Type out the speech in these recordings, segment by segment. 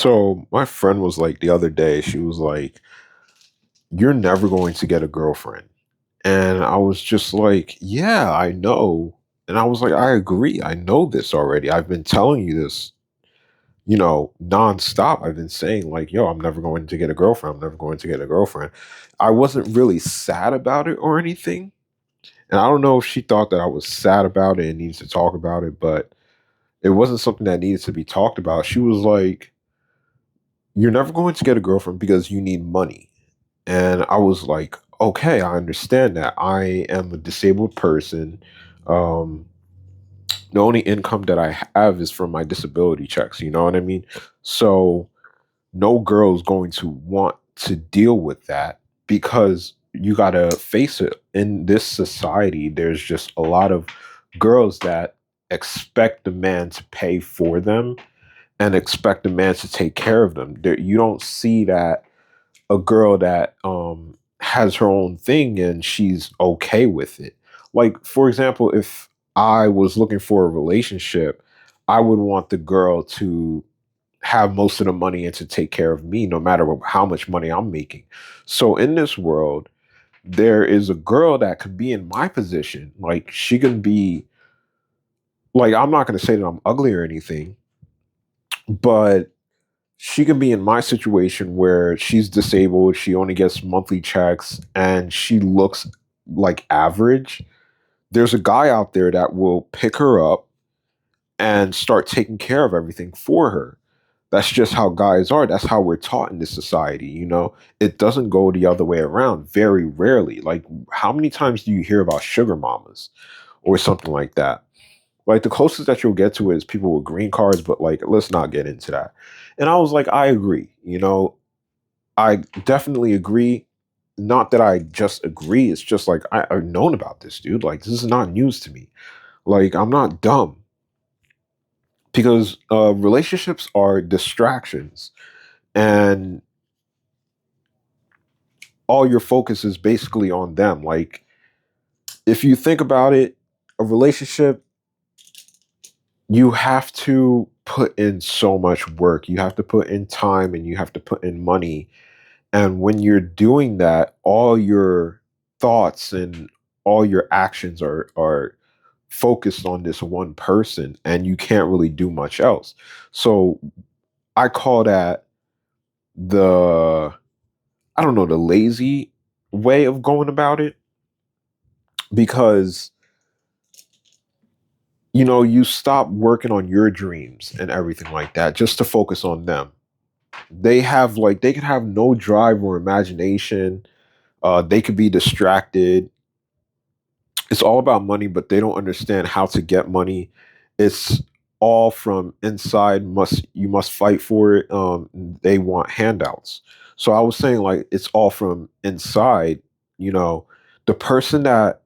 So my friend was like the other day, she was like, "You're never going to get a girlfriend." And I was just like, "Yeah, I know." And I was like, "I agree. I know this already. I've been telling you this, nonstop. I've been saying like, yo, I'm never going to get a girlfriend. I'm never going to get a girlfriend." I wasn't really sad about it or anything. And I don't know if she thought that I was sad about it and needs to talk about it, but it wasn't something that needed to be talked about. She was like, "You're never going to get a girlfriend because you need money." And I was like, "Okay, I understand that. I am a disabled person. Um, the only income that I have is from my disability checks, you know what I mean? So no girl's going to want to deal with that because you got to face it. In this society, there's just a lot of girls that expect the man to pay for them and expect the man to take care of them. You don't see that a girl that has her own thing and she's okay with it. Like, for example, if I was looking for a relationship, I would want the girl to have most of the money and to take care of me no matter how much money I'm making. So in this world, there is a girl that could be in my position. Like, she can be like, I'm not going to say that I'm ugly or anything, but she can be in my situation where she's disabled, she only gets monthly checks, and she looks like average. There's a guy out there that will pick her up and start taking care of everything for her. That's just how guys are. That's how we're taught in this society, you know? It doesn't go the other way around very rarely. Like, how many times do you hear about sugar mamas or something like that? Like, the closest that you'll get to it is people with green cards, but like, let's not get into that. And I was like, I agree. I definitely agree. Not that I just agree. It's just like I've known about this, dude. Like, this is not news to me. Like, I'm not dumb because relationships are distractions, and all your focus is basically on them. Like, if you think about it, a relationship, you have to put in so much work. You have to put in time and you have to put in money. And when you're doing that, all your thoughts and all your actions are focused on this one person and you can't really do much else. So I call that the I don't know, the lazy way of going about it because you stop working on your dreams and everything like that just to focus on them. They could have no drive or imagination. They could be distracted. It's all about money, but they don't understand how to get money. It's all from inside. You must fight for it. They want handouts. So I was saying, like, it's all from inside. You know, the person that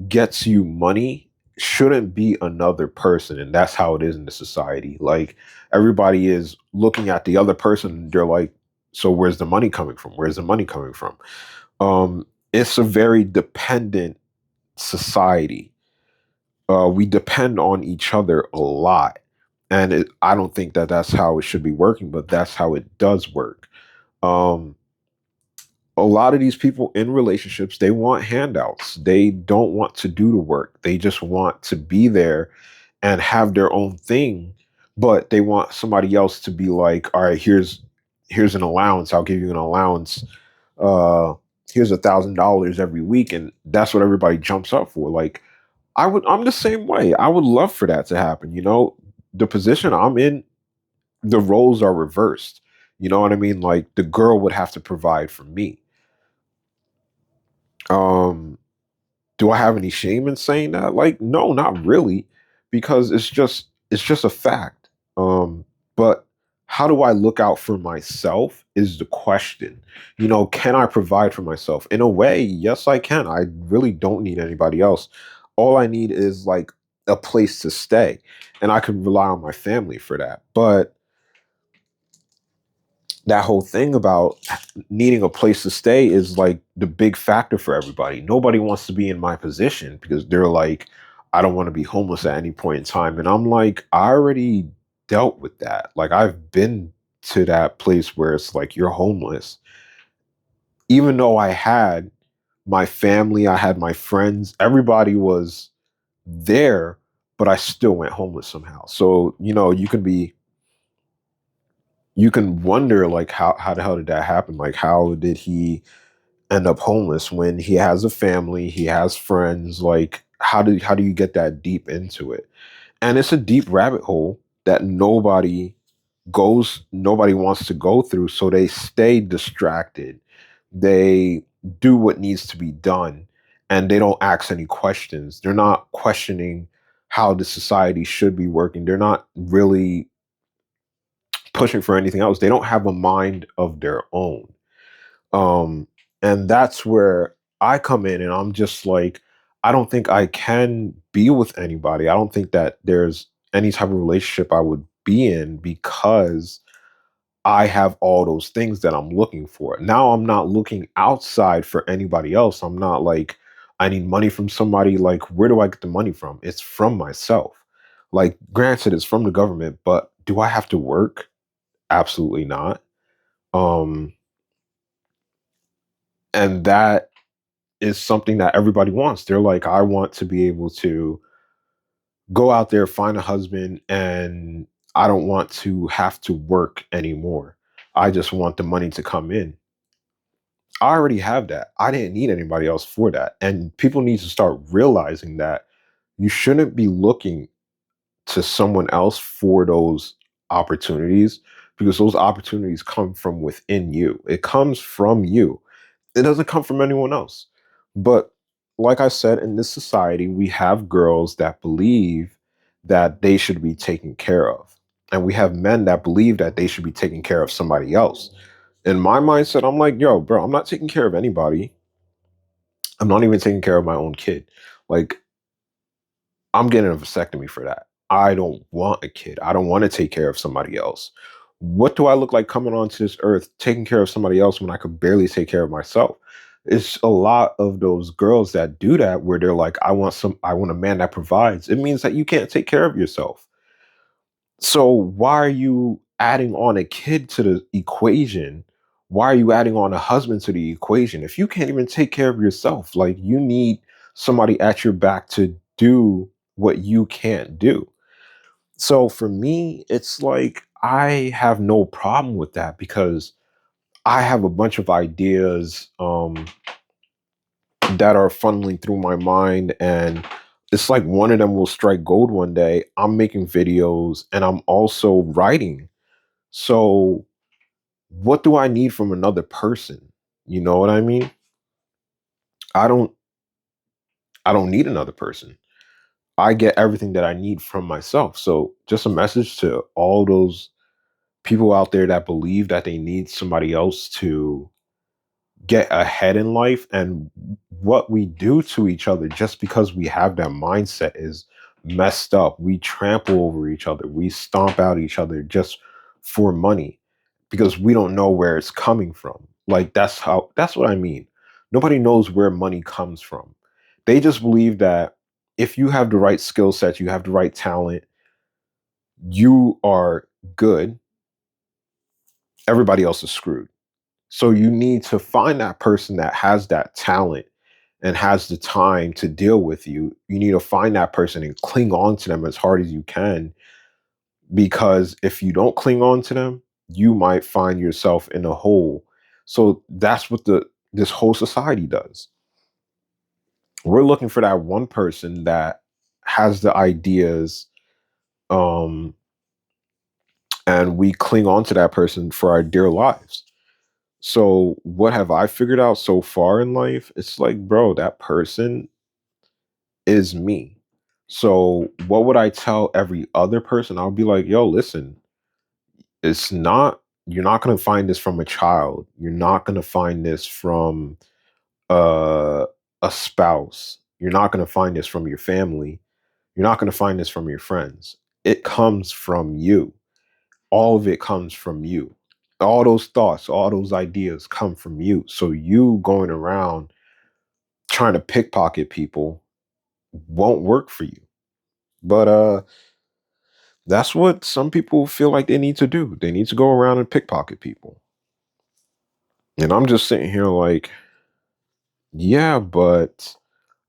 gets you money shouldn't be another person, and that's how it is in the society. Like, everybody is looking at the other person. They're like, so where's the money coming from? Where's the money coming from? It's a very dependent society. We depend on each other a lot, and I don't think that that's how it should be working, but that's how it does work. Um, a lot of these people in relationships, they want handouts. They don't want to do the work. They just want to be there and have their own thing, but they want somebody else to be like, all right, here's an allowance. I'll give you an allowance. Uh, here's $1,000 every week, and that's what everybody jumps up for. Like, I'm the same way. I would love for that to happen. The position I'm in, the roles are reversed. You know what I mean? Like, the girl would have to provide for me. Um, do I have any shame in saying that? Like, no, not really, because it's just a fact. But how do I look out for myself is the question. Can I provide for myself? In a way, yes, I can. I really don't need anybody else. All I need is like a place to stay, and I can rely on my family for that. But that whole thing about needing a place to stay is like the big factor for everybody. Nobody wants to be in my position because they're like, I don't want to be homeless at any point in time. And I'm like, I already dealt with that. Like, I've been to that place where it's like you're homeless. Even though I had my family, I had my friends, everybody was there, but I still went homeless somehow. So, you can wonder like how the hell did that happen? Like how did he end up homeless when he has a family, he has friends? Like how do you get that deep into it? And it's a deep rabbit hole that nobody wants to go through, so they stay distracted. They do what needs to be done, and they don't ask any questions. They're not questioning how the society should be working. They're not really pushing for anything else. They don't have a mind of their own. Um, and that's where I come in, and I'm just like, I don't think I can be with anybody. I don't think that there's any type of relationship I would be in because I have all those things that I'm looking for. Now I'm not looking outside for anybody else. I'm not like, I need money from somebody. Like, where do I get the money from? It's from myself. Like, granted, it's from the government, but do I have to work? Absolutely not. Um, and that is something that everybody wants. They're like, I want to be able to go out there, find a husband, and I don't want to have to work anymore. I just want the money to come in. I already have that. I didn't need anybody else for that. And people need to start realizing that you shouldn't be looking to someone else for those opportunities, because those opportunities come from within you. It comes from you. It doesn't come from anyone else. But like I said, in this society, we have girls that believe that they should be taken care of. And we have men that believe that they should be taking care of somebody else. In my mindset, I'm like, yo, bro, I'm not taking care of anybody. I'm not even taking care of my own kid. Like, I'm getting a vasectomy for that. I don't want a kid. I don't want to take care of somebody else. What do I look like coming onto this earth taking care of somebody else when I could barely take care of myself? It's a lot of those girls that do that where they're like, I want a man that provides. It means that you can't take care of yourself. So why are you adding on a kid to the equation? Why are you adding on a husband to the equation? If you can't even take care of yourself, like you need somebody at your back to do what you can't do. So for me, it's like I have no problem with that because I have a bunch of ideas that are funneling through my mind, and it's like one of them will strike gold one day. I'm making videos and I'm also writing. So what do I need from another person? You know what I mean? I don't I don't need another person. I get everything that I need from myself. So just a message to all those people out there that believe that they need somebody else to get ahead in life, and what we do to each other just because we have that mindset is messed up. We trample over each other. We stomp out each other just for money because we don't know where it's coming from. Like that's what I mean. Nobody knows where money comes from. They just believe that if you have the right skill set, you have the right talent, you are good, everybody else is screwed. So you need to find that person that has that talent and has the time to deal with you. You need to find that person and cling on to them as hard as you can, because if you don't cling on to them, you might find yourself in a hole. So that's what this whole society does. We're looking for that one person that has the ideas, um and we cling on to that person for our dear lives. So what have I figured out so far in life? It's like, bro, that person is me. So what would I tell every other person? I'll be like, yo, listen, it's not, you're not going to find this from a child. You're not going to find this from uh, a spouse. You're not going to find this from your family. You're not going to find this from your friends. It comes from you. All of it comes from you. All those thoughts, all those ideas come from you. So you going around trying to pickpocket people won't work for you. But That's what some people feel like they need to do. They need to go around and pickpocket people. And I'm just sitting here like, yeah, but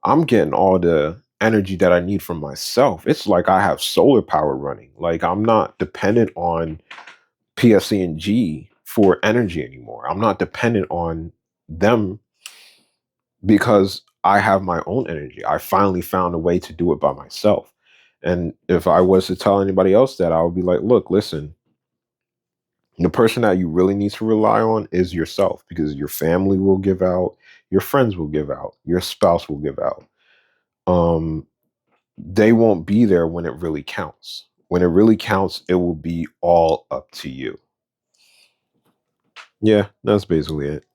I'm getting all the energy that I need from myself. It's like I have solar power running. Like I'm not dependent on PSE&G for energy anymore. I'm not dependent on them because I have my own energy. I finally found a way to do it by myself. And if I was to tell anybody else that, I would be like, look, listen, the person that you really need to rely on is yourself because your family will give out, your friends will give out, your spouse will give out. Um, they won't be there when it really counts. When it really counts, it will be all up to you. Yeah, that's basically it.